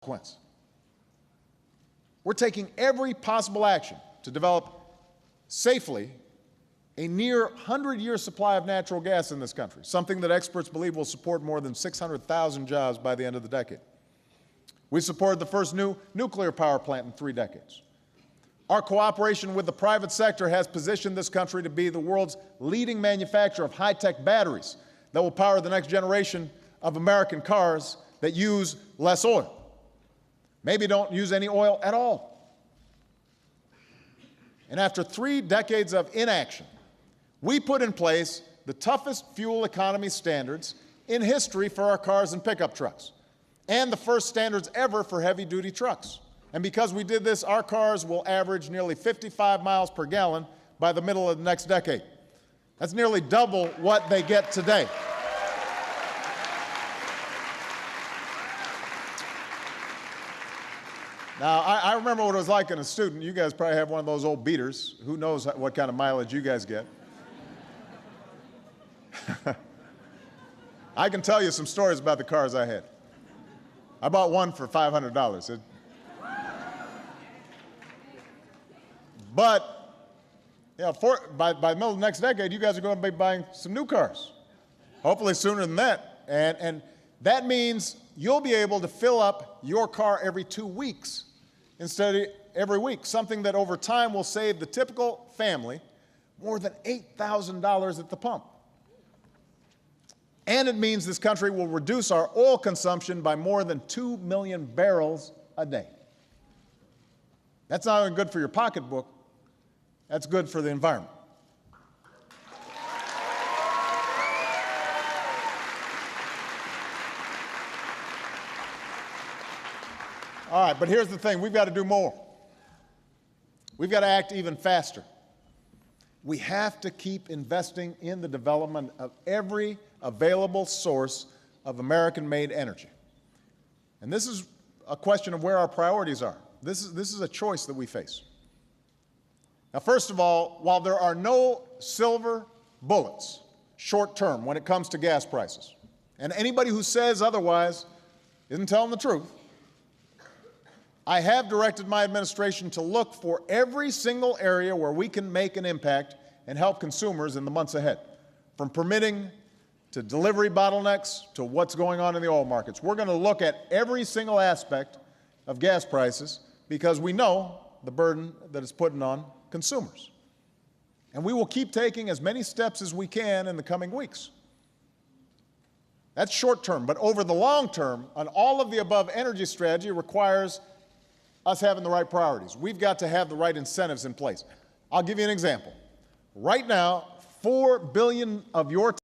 consequence. We're taking every possible action to develop safely a near 100-year supply of natural gas in this country, something that experts believe will support more than 600,000 jobs by the end of the decade. We supported the first new nuclear power plant in 3 decades. Our cooperation with the private sector has positioned this country to be the world's leading manufacturer of high-tech batteries that will power the next generation of American cars that use less oil. Maybe don't use any oil at all. And after 3 decades of inaction, we put in place the toughest fuel economy standards in history for our cars and pickup trucks, and the first standards ever for heavy-duty trucks. And because we did this, our cars will average nearly 55 miles per gallon by the middle of the next decade. That's nearly double what they get today. Now, I remember what it was like as a student. You guys probably have one of those old beaters. Who knows what kind of mileage you guys get? I can tell you some stories about the cars I had. I bought one for $500. But you know, by the middle of the next decade, you guys are going to be buying some new cars, hopefully sooner than that. And that means you'll be able to fill up your car every 2 weeks instead of every week, something that over time will save the typical family more than $8,000 at the pump. And it means this country will reduce our oil consumption by more than 2 million barrels a day. That's not only good for your pocketbook, that's good for the environment. All right, but here's the thing. We've got to do more. We've got to act even faster. We have to keep investing in the development of every available source of American-made energy. And this is a question of where our priorities are. This is a choice that we face. Now, first of all, while there are no silver bullets short-term when it comes to gas prices, and anybody who says otherwise isn't telling the truth, I have directed my administration to look for every single area where we can make an impact and help consumers in the months ahead, from permitting to delivery bottlenecks to what's going on in the oil markets. We're going to look at every single aspect of gas prices because we know the burden that it's putting on consumers. And we will keep taking as many steps as we can in the coming weeks. That's short term, but over the long term, an all of the above energy strategy requires us having the right priorities. We've got to have the right incentives in place. I'll give you an example. Right now, $4 billion of your